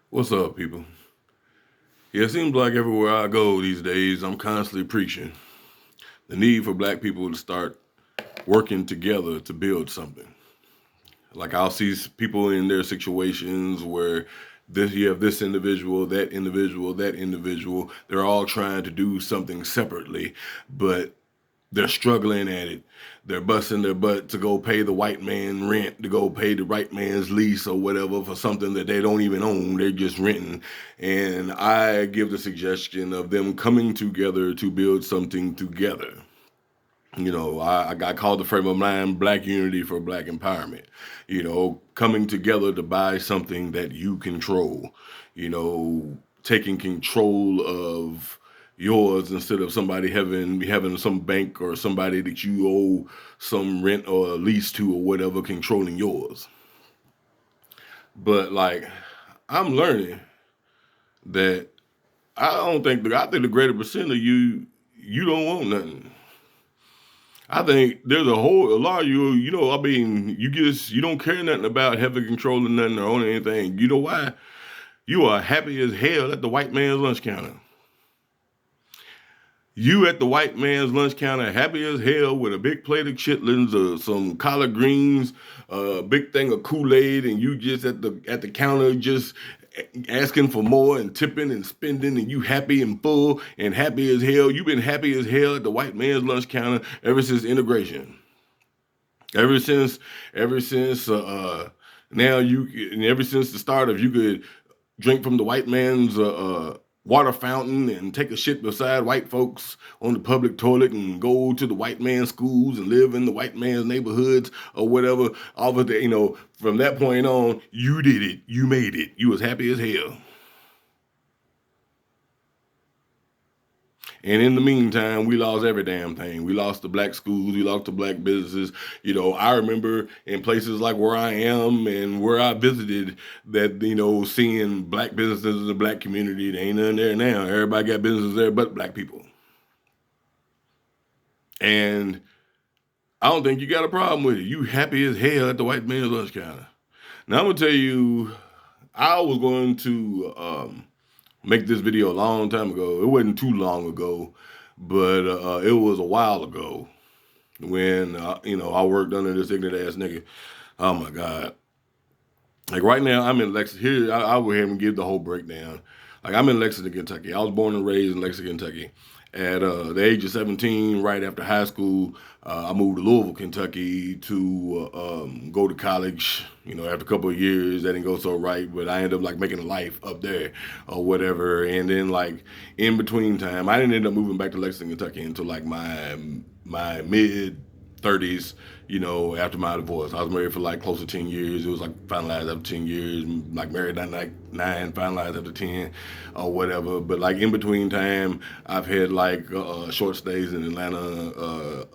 What's up, people? Yeah, it seems like everywhere I go these days, I'm constantly preaching the need for black people to start working together to build something. Like I'll see people in their situations where you have this individual, that individual, that individual. They're all trying to do something separately, but they're struggling at it. They're busting their butt to go pay the white man rent, to go pay the white man's lease or whatever for something that they don't even own. They're just renting. And I give the suggestion of them coming together to build something together. I called the frame of mind Black Unity for Black Empowerment. Coming together to buy something that you control. Taking control of yours instead of somebody having some bank or somebody that you owe some rent or a lease to or whatever controlling yours. But like I'm learning that I think the greater percent of you don't want nothing. I think there's a lot of you don't care nothing about having control of nothing or owning anything. You know why? You are happy as hell at the white man's lunch counter. You at the white man's lunch counter, happy as hell with a big plate of chitlins, some collard greens, a big thing of Kool-Aid, and you just at the counter just asking for more and tipping and spending, and you happy and full and happy as hell. You've been happy as hell at the white man's lunch counter ever since integration. Ever since, ever since now ever since the start of you could drink from the white man's water fountain and take a shit beside white folks on the public toilet and go to the white man's schools and live in the white man's neighborhoods or whatever. All of the, from that point on, you did it. You made it. You was happy as hell. And in the meantime, we lost every damn thing. We lost the black schools. We lost the black businesses. I remember in places like where I am and where I visited that, seeing black businesses in the black community. There ain't none there now. Everybody got businesses there but black people. And I don't think you got a problem with it. You happy as hell at the white man's lunch counter. Now I'm gonna tell you, I was going to make this video a long time ago. It wasn't too long ago, but it was a while ago when I worked under this ignorant ass nigga. Oh my god! Like right now, I'm in Lexington. Here, I'll go ahead and give the whole breakdown. Like I'm in Lexington, Kentucky. I was born and raised in Lexington, Kentucky. At the age of 17, right after high school, I moved to Louisville, Kentucky to go to college. After a couple of years, that didn't go so right, but I ended up like making a life up there or whatever. And then like in between time, I didn't end up moving back to Lexington, Kentucky until like my mid 30s, after my divorce. I was married for like close to 10 years. It was like finalized after 10 years, like married at like 9, finalized after 10 or whatever. But like in between time, I've had like short stays in Atlanta,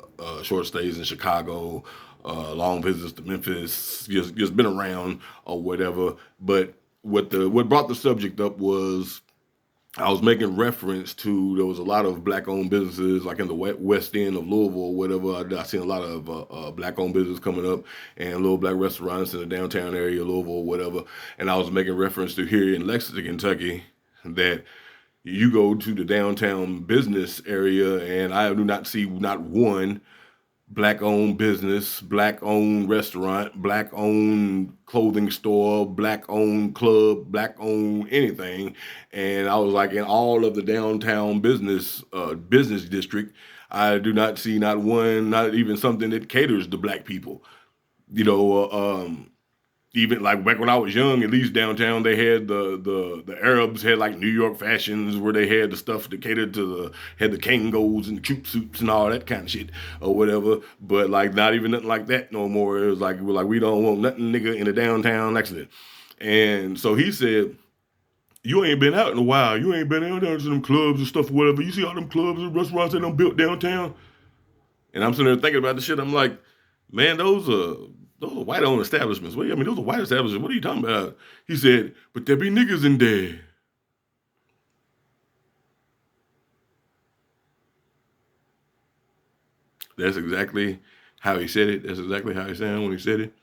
short stays in Chicago, long visits to Memphis, just been around or whatever. But what brought the subject up was I was making reference to there was a lot of black owned businesses like in the west end of Louisville or whatever. I seen a lot of black owned business coming up and little black restaurants in the downtown area of Louisville or whatever. And I was making reference to here in Lexington, Kentucky, that you go to the downtown business area and I do not see not one black owned business, black owned restaurant, black owned clothing store, black owned club, black owned anything. And I was like, in all of the downtown business district, I do not see not one, not even something that caters to black people. You know, even like back when I was young, at least downtown, they had the Arabs had like New York fashions where they had the stuff that catered to had the Kangos and the troop suits and all that kind of shit or whatever. But like not even nothing like that no more. It was like we don't want nothing nigga in the downtown accident. And so he said, you ain't been out in a while. You ain't been out to them clubs and stuff or whatever. You see all them clubs and restaurants that done built downtown? And I'm sitting there thinking about the shit. I'm like, man, those are white owned establishments. What, I mean, those are white establishments. What are you talking about? He said, but there be niggas in there. That's exactly how he said it. That's exactly how he sounded when he said it.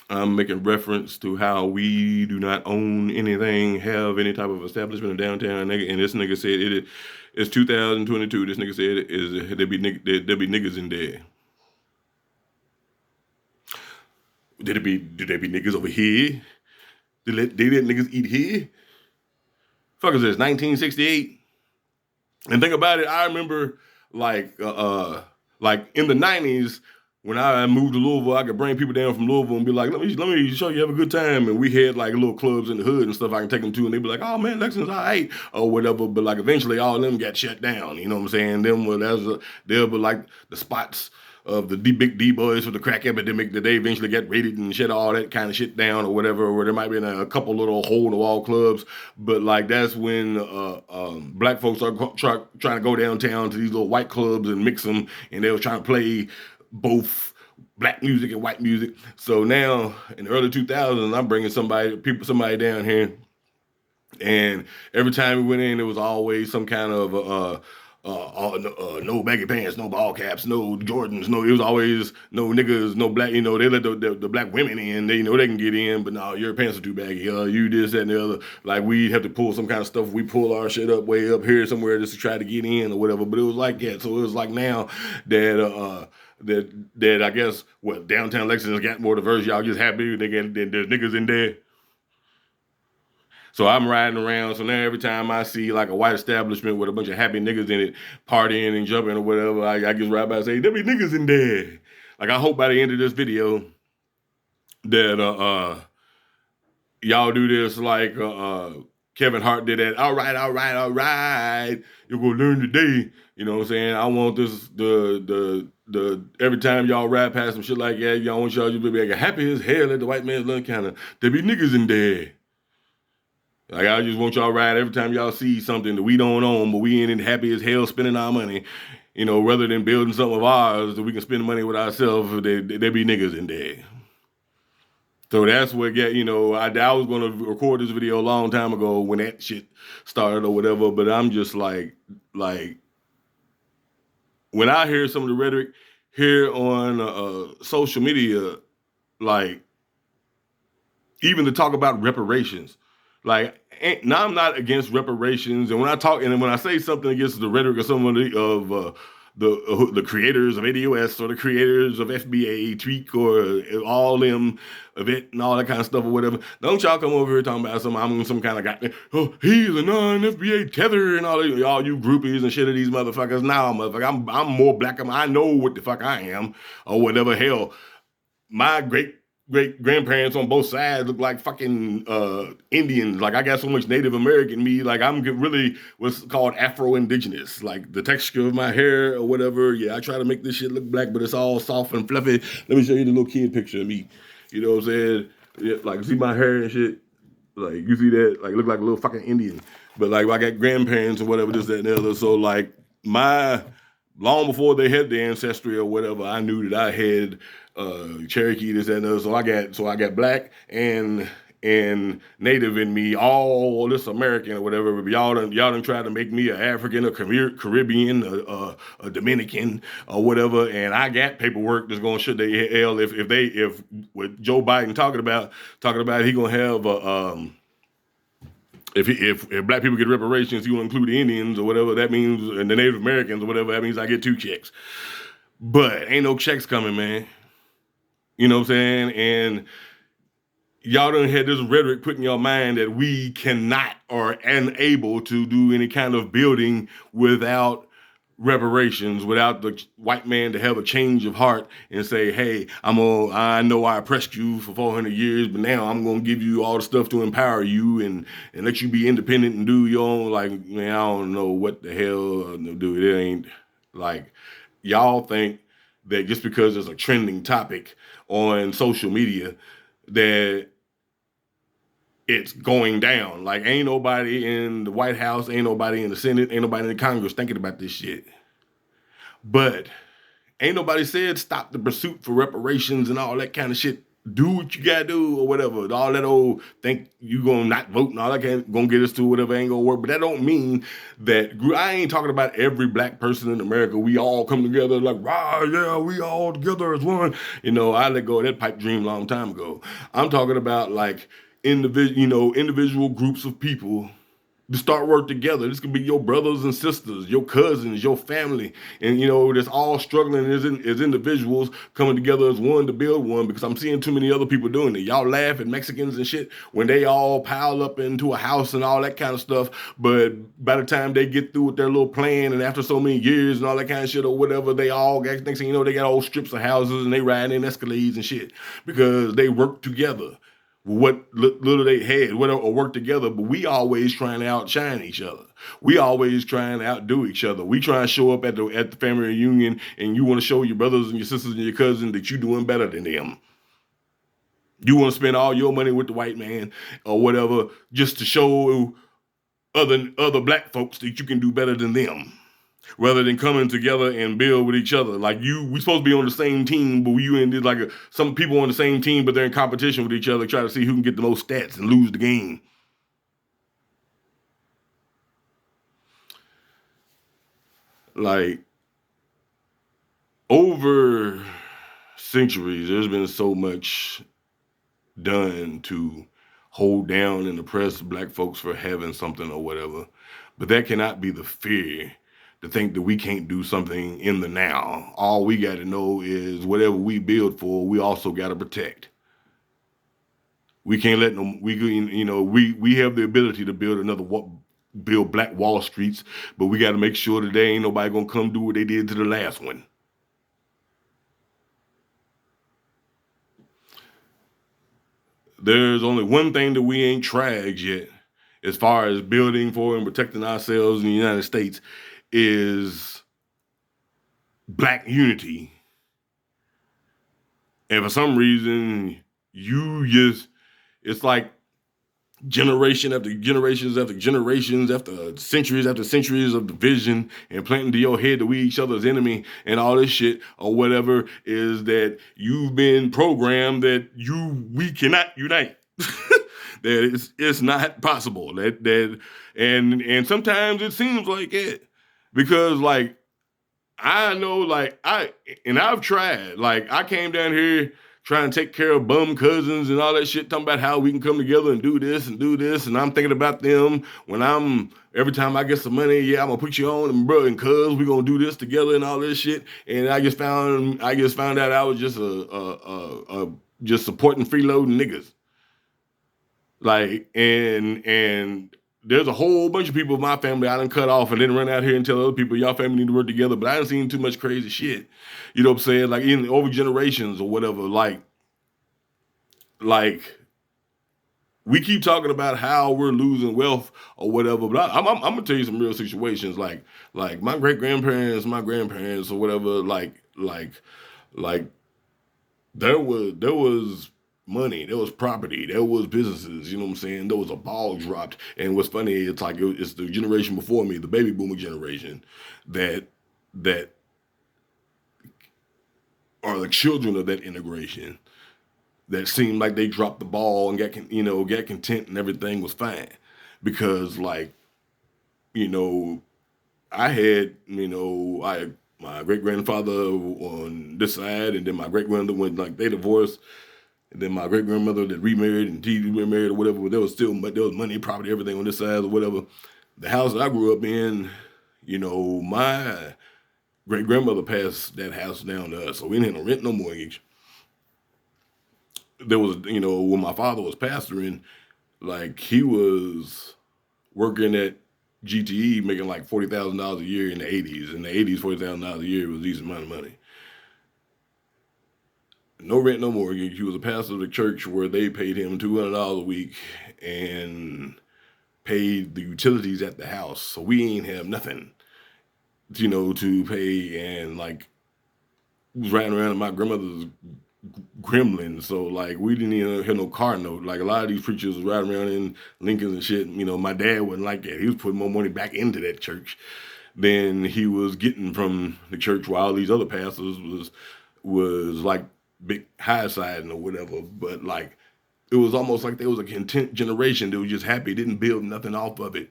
I'm making reference to how we do not own anything, have any type of establishment in downtown. And this nigga said it's 2022. This nigga said there be niggas in there. Did there be niggas over here? They let niggas eat here? Fuck is this, 1968? And think about it, I remember like in the 90s when I moved to Louisville, I could bring people down from Louisville and be like, let me show you have a good time. And we had like little clubs in the hood and stuff I can take them to, and they'd be like, oh man, Lexington's all right or whatever. But like eventually all of them got shut down. You know what I'm saying? They'll be like the spots of the big D boys for the crack epidemic that they eventually get raided and shut all that kind of shit down or whatever, or there might be a couple little hole in the wall clubs. But like that's when black folks are trying to go downtown to these little white clubs and mix them, and they were trying to play both black music and white music. So now in the early 2000s, I'm bringing somebody down here, and every time we went in, there was always some kind of no baggy pants, no ball caps, no Jordans, no. It was always no niggas, no black. You know, they let the black women in. They they can get in, but no, your pants are too baggy. You this, that, and the other. Like we have to pull some kind of stuff. We pull our shit up way up here somewhere just to try to get in or whatever. But it was like that. So it was like now that that I guess what downtown Lexington's got more diverse. Y'all just happy there's niggas in there. So I'm riding around. So now every time I see like a white establishment with a bunch of happy niggas in it, partying and jumping or whatever, I just ride by and say, there be niggas in there. Like I hope by the end of this video that y'all do this like Kevin Hart did that. All right. You're gonna learn today. You know what I'm saying? I want this the every time y'all ride past some shit like that, y'all want y'all to be like happy as hell at the white man's lunch counter. There be niggas in there. Like I just want y'all ride every time y'all see something that we don't own, but we ain't happy as hell spending our money. You know, rather than building something of ours that we can spend money with ourselves, there be niggas in there. So that's what you know, I was gonna record this video a long time ago when that shit started or whatever, but I'm just like when I hear some of the rhetoric here on social media, like even to talk about reparations. Like now, I'm not against reparations, and when I say something against the rhetoric of some of the creators of ADOS or the creators of FBA, Tweak, or all them event and all that kind of stuff or whatever, don't y'all come over here talking about I'm some kind of guy. Oh, he's a non-FBA tether and all you groupies and shit of these motherfuckers. Now, motherfucker, I'm more black. I know what the fuck I am or whatever. Hell, my great grandparents on both sides look like fucking Indians. Like I got so much Native American me. Like I'm really what's called Afro-Indigenous. Like the texture of my hair or whatever. Yeah, I try to make this shit look black, but it's all soft and fluffy. Let me show you the little kid picture of me. You know what I'm saying? Yeah, like see my hair and shit. Like you see that? Like look like a little fucking Indian. But like I got grandparents or whatever, this, that, and the other. So like long before they had the ancestry or whatever, I knew that I had Cherokee, this, that, and the other. So I got black and Native in me, all this American or whatever. But y'all done tried to make me an African, a Caribbean, a Dominican or whatever. And I got paperwork that's gonna shut their hell if what Joe Biden talking about he gonna have if black people get reparations, he will include the Indians or whatever that means, and the Native Americans or whatever that means. I get 2 checks, but ain't no checks coming, man. You know what I'm saying? And y'all done had this rhetoric put in your mind that we cannot or unable to do any kind of building without reparations, without the white man to have a change of heart and say, hey, I know I oppressed you for 400 years, but now I'm going to give you all the stuff to empower you and let you be independent and do your own. Like, man, I don't know what the hell, dude. It ain't like y'all think that just because there's a trending topic on social media that it's going down. Like ain't nobody in the White House, ain't nobody in the Senate, ain't nobody in the Congress thinking about this shit. But ain't nobody said stop the pursuit for reparations and all that kind of shit do what you gotta do or whatever. All that old think you gonna not vote and all that gonna get us to whatever ain't gonna work. But that don't mean that I ain't talking about every black person in America. We all come together like, rah, yeah, we all together as one. I let go of that pipe dream a long time ago. I'm talking about like individual groups of people to start work together. This could be your brothers and sisters, your cousins, your family, and that's all struggling as individuals coming together as one to build one. Because I'm seeing too many other people doing it. Y'all laugh at Mexicans and shit when they all pile up into a house and all that kind of stuff. But by the time they get through with their little plan, and after so many years and all that kind of shit or whatever, they all got next thing you know they got old strips of houses and they riding in Escalades and shit because they work together what little they had, whatever, or work together, but we always trying to outshine each other. We always trying to outdo each other. We try to show up at the family reunion, and you want to show your brothers and your sisters and your cousins that you doing better than them. You want to spend all your money with the white man or whatever just to show other black folks that you can do better than them, rather than coming together and build with each other. Like we supposed to be on the same team, but you ended like some people on the same team, but they're in competition with each other, try to see who can get the most stats and lose the game. Like over centuries, there's been so much done to hold down and oppress black folks for having something or whatever, but that cannot be the fear to think that we can't do something in the now. All we got to know is whatever we build for, we also got to protect. We can't let them. We have the ability to build black Wall Streets, but we got to make sure that there ain't nobody gonna come do what they did to the last one. There's only one thing that we ain't tried yet, as far as building for and protecting ourselves in the United States, is black unity. And for some reason, it's like generation after generations after generations after centuries of division and planting to your head that we each other's enemy and all this shit or whatever, is that you've been programmed that we cannot unite. That it's not possible. And sometimes it seems like it, because like I know, like I've tried. Like I came down here trying to take care of bum cousins and all that shit, talking about how we can come together and do this. And I'm thinking about them when every time I get some money, yeah, I'm gonna put you on and bro and cuz we gonna do this together and all this shit. And I just found out I was just just supporting freeloading niggas. Like and there's a whole bunch of people in my family I done cut off and then run out here and tell other people, y'all family need to work together. But I done seen too much crazy shit. You know what I'm saying? Like in over generations or whatever. Like we keep talking about how we're losing wealth or whatever. But I'm gonna tell you some real situations. Like my great grandparents, my grandparents or whatever. Like there was money, there was property, there was businesses, you know what I'm saying? There was a ball dropped. And what's funny, it's like it's the generation before me, the baby boomer generation, that are the children of that integration, that seemed like they dropped the ball and got content and everything was fine. Because like, I had, my great grandfather on this side, and then my great grandmother when like they divorced. And then my great grandmother that remarried and he remarried or whatever, but there was money, property, everything on this side or whatever. The house that I grew up in, my great grandmother passed that house down to us, so we didn't have no rent, no mortgage. There was, when my father was pastoring, like he was working at GTE making like $40,000 a year in the 80s. In the 80s, $40,000 a year was a decent amount of money. No rent, no mortgage. He was a pastor of the church where they paid him $200 a week and paid the utilities at the house. So we ain't have nothing, to pay. And like, was riding around in my grandmother's Gremlin. So like, we didn't even have no car note. Like a lot of these preachers was riding around in Lincolns and shit. My dad wasn't like that. He was putting more money back into that church than he was getting from the church, while these other pastors was like big high siding or whatever, but like it was almost like there was a content generation that was just happy, didn't build nothing off of it,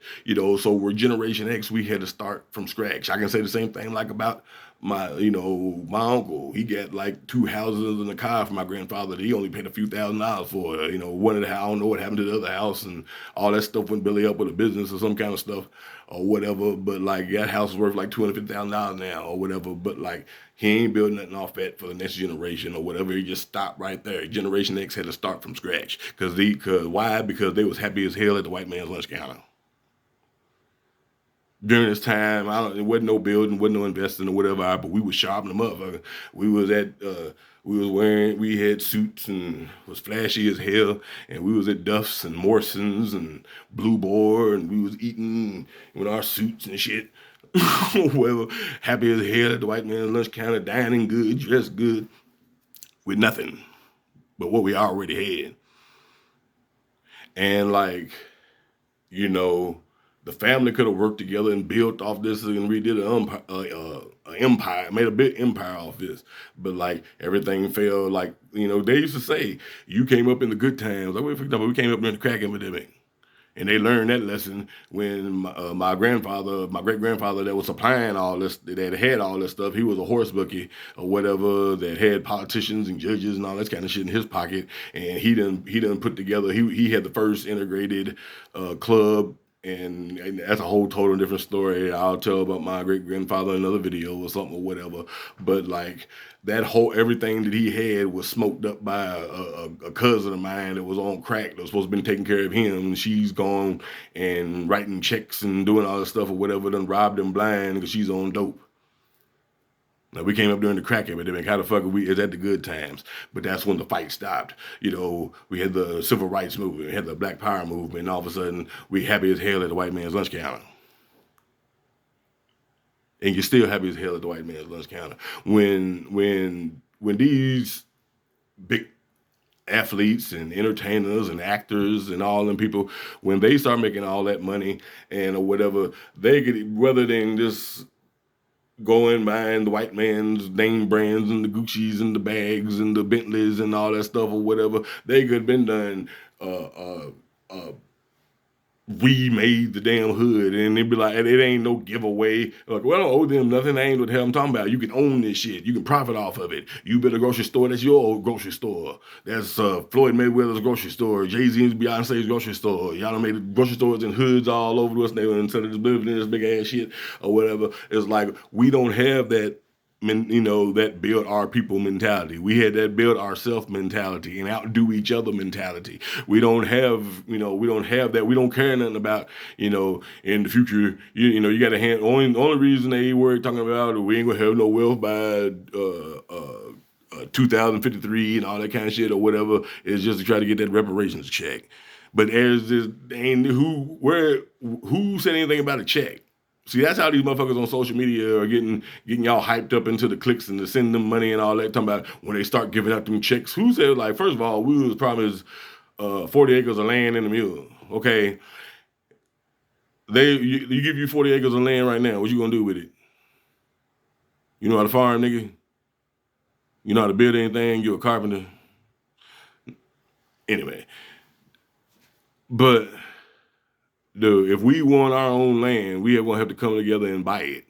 So we're Generation X, we had to start from scratch. I can say the same thing like about my uncle. He got like 2 houses and a car from my grandfather that he only paid a few $1,000s for. One of the I don't know what happened to the other house, and all that stuff went belly up with a business or some kind of stuff or whatever. But like that house is worth like $250,000 now or whatever. But like he ain't building nothing off that for the next generation or whatever. He just stopped right there. Generation X had to start from scratch because why? Because they was happy as hell at the white man's lunch counter. During this time, it wasn't no building, wasn't no investing or whatever, but we was sharpening them up. We was we had suits and was flashy as hell, and we was at Duff's and Morrison's and Blue Boar, and we was eating with our suits and shit. Well, happy as hell at the white man's lunch counter, dining good, dressed good, with nothing but what we already had. And like, you know, the family could have worked together and built off this and redid an empire, made a big empire off this. But like everything fell like, they used to say, you came up in the good times. Like, for example, we came up during the crack epidemic. And they learned that lesson when my great grandfather that was supplying all this, that had all this stuff, he was a horse bookie or whatever that had politicians and judges and all that kind of shit in his pocket. And he done put together, he had the first integrated club. And that's a whole total different story. I'll tell about my great grandfather in another video or something or whatever. But like that whole everything that he had was smoked up by a cousin of mine that was on crack that was supposed to be taking care of him. And she's gone and writing checks and doing all this stuff or whatever, done robbed him blind because she's on dope. Now, we came up during the crack epidemic. How the fuck are we? Is at the good times? But that's when the fight stopped. We had the civil rights movement, we had the Black Power movement, and all of a sudden we happy as hell at the white man's lunch counter. And you're still happy as hell at the white man's lunch counter. When these big athletes and entertainers and actors and all them people, when they start making all that money and or whatever, they get rather than just going buying the white man's name brands and the Gucci's and the bags and the Bentleys and all that stuff or whatever, they could have been done remade the damn hood, and they'd be like, it ain't no giveaway. Like, well, I don't owe them nothing. That ain't what the hell I'm talking about. You can own this shit. You can profit off of it. You build a grocery store, that's your grocery store. That's Floyd Mayweather's grocery store, Jay-Z and Beyonce's grocery store. Y'all done made grocery stores and hoods all over us now instead of just living in this big ass shit or whatever. It's like we don't have that that build our people mentality. We had that build ourself mentality and outdo each other mentality. We don't have that. We don't care nothing about, in the future, you got to hand, only reason they were talking about we ain't gonna have no wealth by 2053 and all that kind of shit or whatever is just to try to get that reparations check. But there's this, and who said anything about a check? See, that's how these motherfuckers on social media are getting y'all hyped up into the clicks and to send them money and all that. Talking about when they start giving out them checks. Who said, like, first of all, we was promised 40 acres of land in the mule. Okay, you give you 40 acres of land right now. What you gonna do with it? You know how to farm, nigga? You know how to build anything? You a carpenter? Anyway, but if we want our own land, we are gonna have to come together and buy it.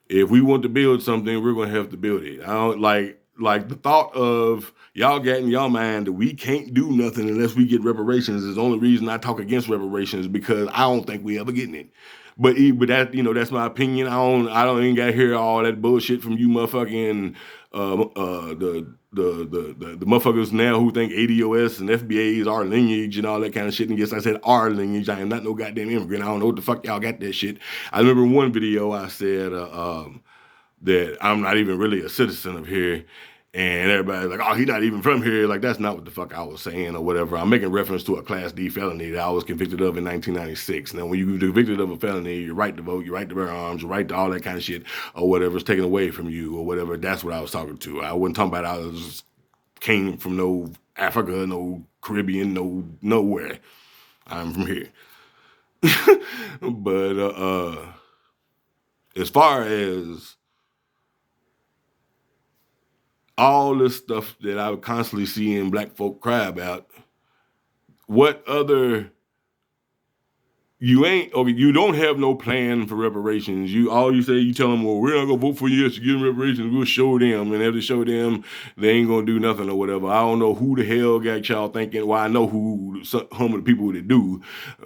If we want to build something, we're gonna have to build it. I don't like the thought of y'all got in y'all mind that we can't do nothing unless we get reparations is the only reason I talk against reparations, because I don't think we ever getting it. But that that's my opinion. I don't even got to hear all that bullshit from you motherfucking the motherfuckers now who think ADOS and FBA is our lineage and all that kind of shit. And yes, I said our lineage. I am not no goddamn immigrant. I don't know what the fuck y'all got that shit. I remember one video I said that I'm not even really a citizen of here. And everybody's like, oh, he's not even from here. Like, that's not what the fuck I was saying or whatever. I'm making reference to a Class D felony that I was convicted of in 1996. Now, when you're convicted of a felony, your right to vote, your right to bear arms, your right to all that kind of shit or whatever is taken away from you or whatever. That's what I was talking to. I wasn't talking about I came from no Africa, no Caribbean, nowhere. I'm from here. But as far as all this stuff that I would constantly see in black folk cry about, what other you don't have no plan for reparations. You tell them, well, we're not gonna vote for you to give them reparations. We'll show them, and if they show them, they ain't gonna do nothing or whatever. I don't know who the hell got y'all thinking. Well, I know some of the people that do,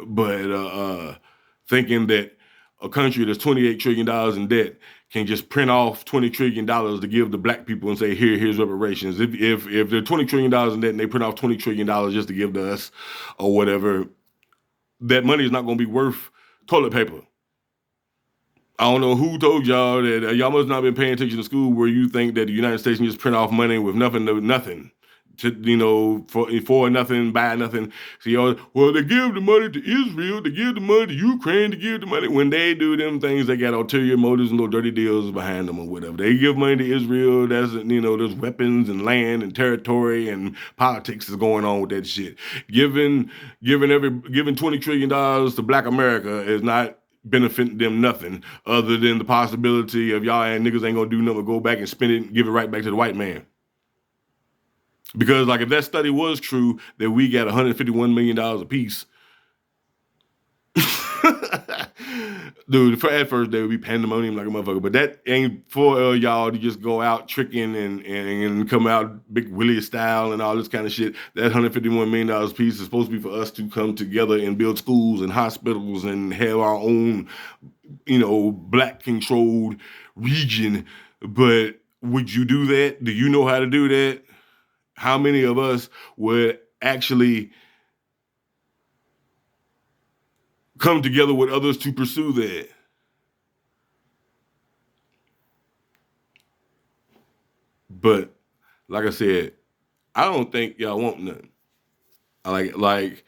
but thinking that a country that's $28 trillion in debt can just print off $20 trillion to give to black people and say, here's reparations. If they're $20 trillion in debt and they print off $20 trillion just to give to us or whatever, that money is not going to be worth toilet paper. I don't know who told y'all that. Y'all must not been paying attention to school where you think that the United States can just print off money with nothing to nothing. For nothing, buy nothing. See, well, they give the money to Israel, they give the money to Ukraine, they give the money. When they do them things, they got ulterior motives and little dirty deals behind them or whatever. They give money to Israel, there's weapons and land and territory and politics is going on with that shit. Giving $20 trillion to black America is not benefiting them nothing other than the possibility of y'all and niggas ain't gonna do nothing but go back and spend it and give it right back to the white man. Because, like, if that study was true, that we got $151 million apiece, dude, at first there would be pandemonium like a motherfucker. But that ain't for y'all to just go out tricking and come out Big Willie style and all this kind of shit. That $151 million apiece is supposed to be for us to come together and build schools and hospitals and have our own, black controlled region. But would you do that? Do you know how to do that? How many of us would actually come together with others to pursue that? But like I said, I don't think y'all want nothing. Like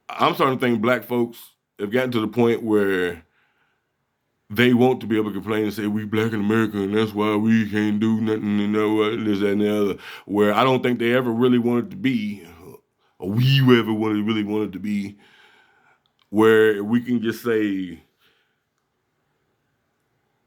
I'm starting to think black folks have gotten to the point where they want to be able to complain and say we black in America and that's why we can't do nothing and this, that, and the other. Where I don't think they ever really wanted to be, or we ever really wanted to be, where we can just say,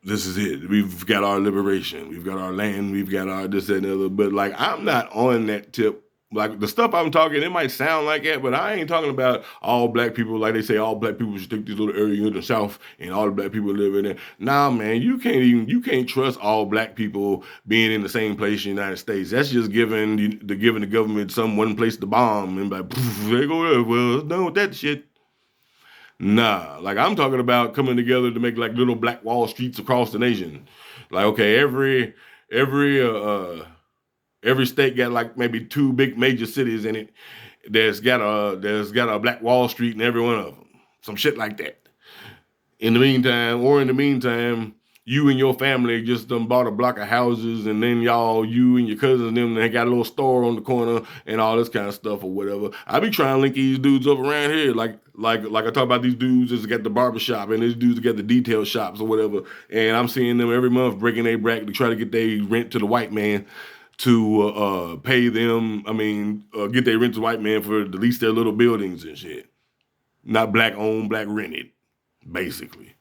this is it. We've got our liberation. We've got our land. We've got our this, that, and the other. But like, I'm not on that tip. Like the stuff I'm talking, it might sound like that, but I ain't talking about all black people. Like they say, all black people should take this little area in the South, and all the black people live in there. Nah, man, you can't trust all black people being in the same place in the United States. That's just giving the government some one place to bomb and like, they go there. Well, it's done with that shit. Nah, like I'm talking about coming together to make like little black wall streets across the nation. Like, okay, every state got like maybe two big major cities in it. There's got a Black Wall Street in every one of them. Some shit like that. In the meantime, you and your family just done bought a block of houses, and then you and your cousins and them, they got a little store on the corner and all this kind of stuff or whatever. I be trying to link these dudes up around here, like I talk about these dudes that got the barbershop and these dudes that got the detail shops or whatever, and I'm seeing them every month breaking their bracket to try to get their rent to the white man to pay them. Get their rent to the white man for at least their little buildings and shit. Not black owned, black rented, basically.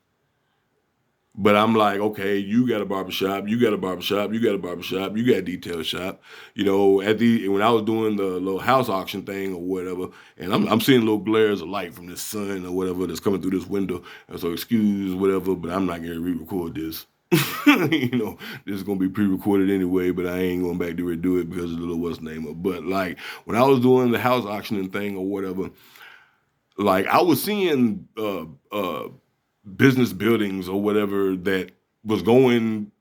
But I'm like, okay, you got a barbershop, you got a barbershop, you got a barbershop, you got a detail shop. When I was doing the little house auction thing or whatever, and I'm seeing little glares of light from the sun or whatever that's coming through this window. And so excuse whatever, but I'm not gonna re-record this. This is gonna be pre-recorded anyway, but I ain't going back to redo it because of the little what's name of. But like when I was doing the house auctioning thing or whatever, like I was seeing business buildings or whatever that was going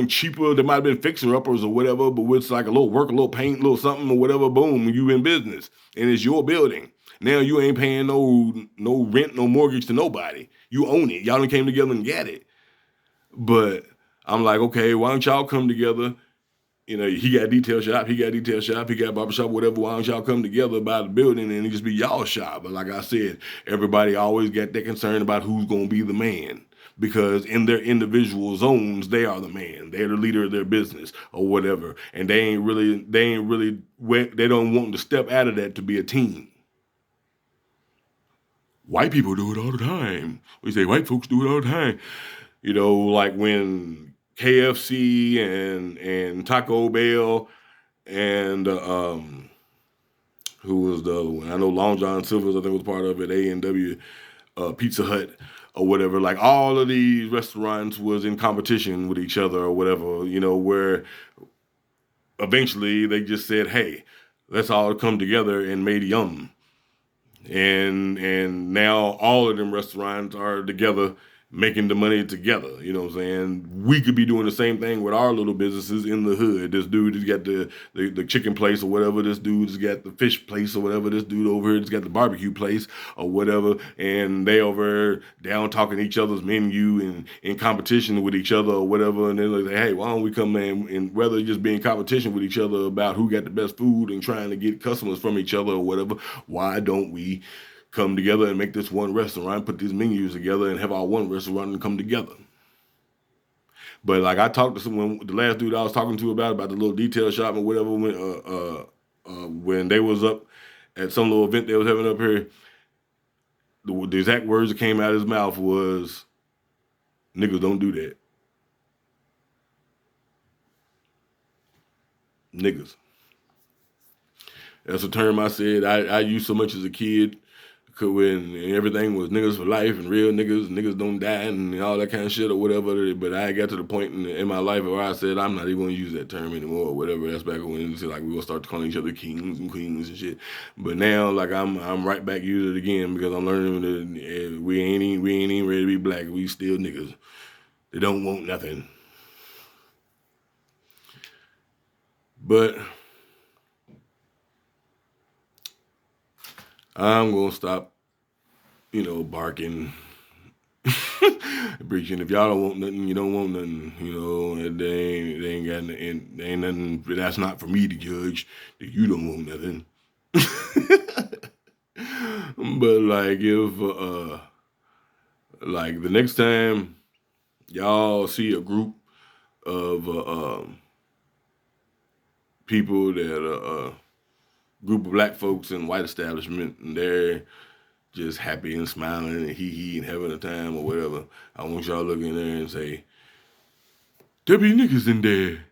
cheaper. There might have been fixer uppers or whatever, but with like a little work, a little paint, a little something or whatever, boom, you in business and it's your building. Now you ain't paying no rent, no mortgage to nobody. You own it. Y'all done came together and got it. But I'm like, okay, why don't y'all come together? He got a detail shop, he got a detail shop, he got a barbershop, whatever. Why don't y'all come together by the building and it just be y'all shop? But like I said, everybody always got that concern about who's going to be the man. Because in their individual zones, they are the man. They're the leader of their business or whatever. And they don't want to step out of that to be a team. White people do it all the time. We say white folks do it all the time. Like when KFC and Taco Bell and who was the other one? I know Long John Silver's, I think, was part of it. A&W, Pizza Hut, or whatever. Like all of these restaurants was in competition with each other or whatever. You know, where eventually they just said, "Hey, let's all come together and made Yum." And now all of them restaurants are together making the money together. You know what I'm saying? We could be doing the same thing with our little businesses in the hood. This dude has got the chicken place or whatever. This dude has got the fish place or whatever. This dude over here has got the barbecue place or whatever. And they over down talking each other's menu and in competition with each other or whatever. And they're like, hey, why don't we come and rather just be in competition with each other about who got the best food and trying to get customers from each other or whatever, why don't we come together and make this one restaurant, put these menus together and have our one restaurant and come together? But like I talked to someone, the last dude I was talking to about the little detail shop or whatever, when they was up at some little event they was having up here, the exact words that came out of his mouth was, "Niggas don't do that." Niggas. That's a term I said I used so much as a kid. When everything was niggas for life and real niggas don't die and all that kind of shit or whatever. But I got to the point in my life where I said I'm not even going to use that term anymore or whatever. That's back when it's like we gonna start calling each other kings and queens and shit. But now like I'm right back using it again because I'm learning that we ain't even ready to be black. We still niggas. They don't want nothing. But I'm gonna stop, barking, preaching. If y'all don't want nothing, you don't want nothing. They ain't got they ain't nothing. That's not for me to judge that you don't want nothing. But like if like the next time y'all see a group of people that group of black folks in white establishment and they're just happy and smiling and hee and having a time or whatever, I want y'all to look in there and say, there be niggas in there.